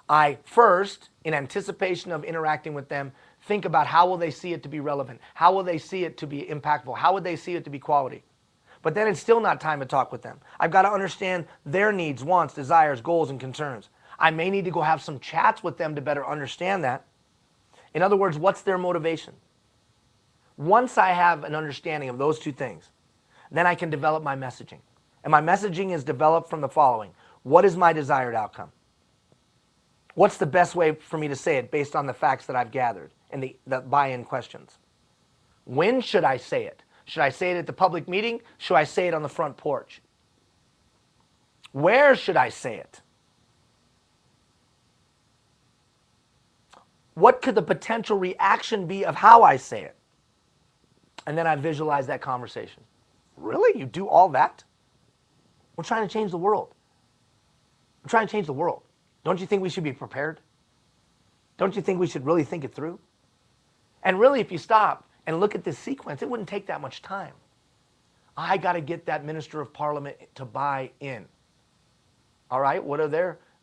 I first, in anticipation of interacting with them, think about how will they see it to be relevant? How will they see it to be impactful? How would they see it to be quality? But then it's still not time to talk with them. I've got to understand their needs, wants, desires, goals, and concerns. I may need to go have some chats with them to better understand that. In other words, what's their motivation? Once I have an understanding of those 2 things, then I can develop my messaging. And my messaging is developed from the following. What is my desired outcome? What's the best way for me to say it based on the facts that I've gathered and the buy-in questions? When should I say it? Should I say it at the public meeting? Should I say it on the front porch? Where should I say it? What could the potential reaction be of how I say it? And then I visualize that conversation. Really? You do all that? We're trying to change the world. We're trying to change the world. Don't you think we should be prepared? Don't you think we should really think it through? And really, if you stop and look at this sequence, it wouldn't take that much time. I got to get that Minister of Parliament to buy in. All right,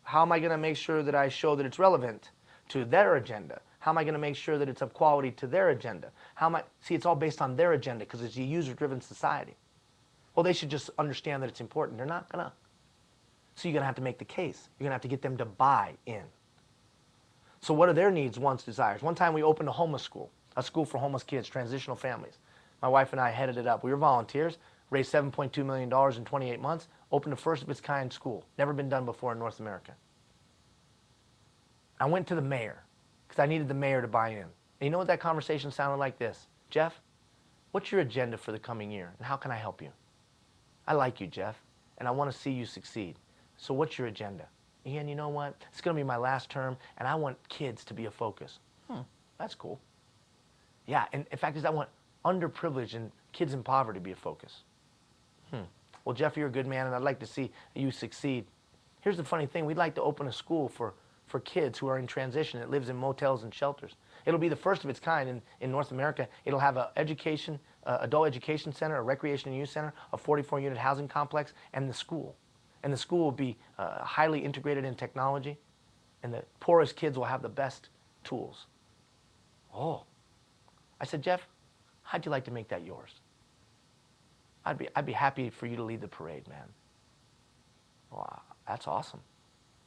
how am I going to make sure that I show that it's relevant to their agenda? How am I going to make sure that it's of quality to their agenda? See, it's all based on their agenda because it's a user-driven society. Well, they should just understand that it's important. They're not going to. So you're going to have to make the case. You're going to have to get them to buy in. So what are their needs, wants, desires? One time we opened a homeless school, a school for homeless kids, transitional families. My wife and I headed it up. We were volunteers, raised $7.2 million in 28 months, opened a first-of-its-kind school. Never been done before in North America. I went to the mayor because I needed the mayor to buy in. And you know what that conversation sounded like this? Jeff, what's your agenda for the coming year, and how can I help you? I like you, Jeff, and I want to see you succeed. So what's your agenda? Ian, you know what? It's going to be my last term, and I want kids to be a focus. That's cool. Yeah, and in fact, I want underprivileged and kids in poverty to be a focus. Well, Jeff, you're a good man, and I'd like to see you succeed. Here's the funny thing. We'd like to open a school for kids who are in transition that lives in motels and shelters. It'll be the first of its kind in North America. It'll have an adult education center, a recreation and youth center, a 44-unit housing complex, and the school. And the school will be highly integrated in technology, and the poorest kids will have the best tools. Oh. I said, Jeff, how'd you like to make that yours? I'd be happy for you to lead the parade, man. Wow, that's awesome.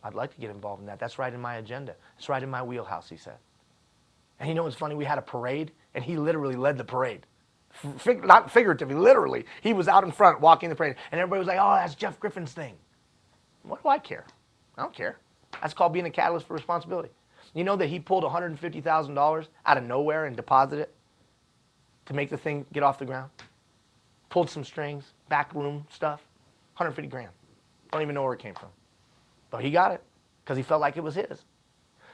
I'd like to get involved in that. That's right in my agenda. It's right in my wheelhouse, he said. And you know what's funny? We had a parade, and he literally led the parade. Not figuratively, literally. He was out in front walking the parade, and everybody was like, oh, that's Jeff Griffin's thing. What do I care? I don't care. That's called being a catalyst for responsibility. You know that he pulled $150,000 out of nowhere and deposited it to make the thing get off the ground? Pulled some strings, backroom stuff, 150 grand. Don't even know where it came from. But he got it because he felt like it was his.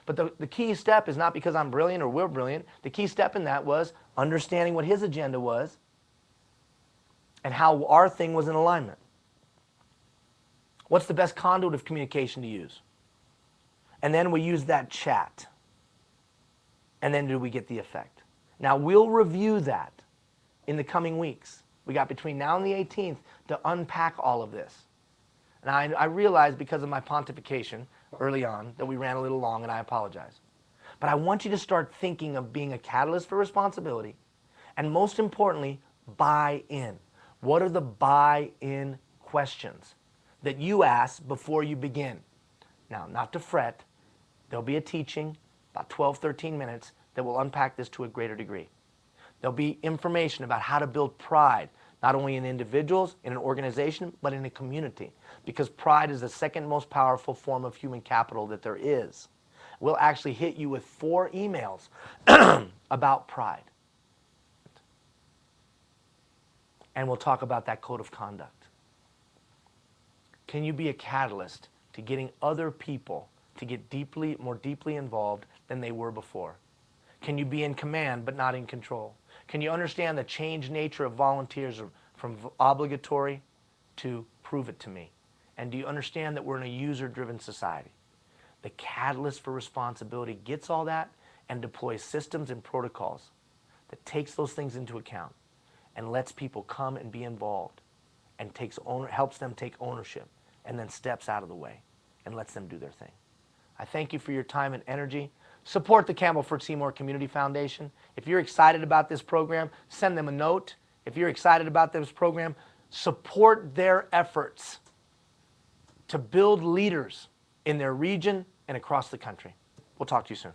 But the key step is not because I'm brilliant or we're brilliant. The key step in that was understanding what his agenda was and how our thing was in alignment. What's the best conduit of communication to use? And then we use that chat. And then do we get the effect? Now, we'll review that in the coming weeks. We got between now and the 18th to unpack all of this. And I realized because of my pontification early on that we ran a little long, and I apologize. But I want you to start thinking of being a catalyst for responsibility, and most importantly, buy in. What are the buy-in questions that you ask before you begin? Now, not to fret. There'll be a teaching, about 12, 13 minutes, that will unpack this to a greater degree. There'll be information about how to build pride, not only in individuals, in an organization, but in a community. Because pride is the second most powerful form of human capital that there is. We'll actually hit you with 4 emails about pride. And we'll talk about that code of conduct. Can you be a catalyst to getting other people to get more deeply involved than they were before? Can you be in command but not in control? Can you understand the changed nature of volunteers from obligatory to prove it to me? And do you understand that we're in a user-driven society? The catalyst for responsibility gets all that and deploys systems and protocols that takes those things into account and lets people come and be involved and helps them take ownership and then steps out of the way and lets them do their thing. I thank you for your time and energy. Support the Campbell-Ford Seymour Community Foundation. If you're excited about this program, send them a note. If you're excited about this program, support their efforts to build leaders in their region and across the country. We'll talk to you soon.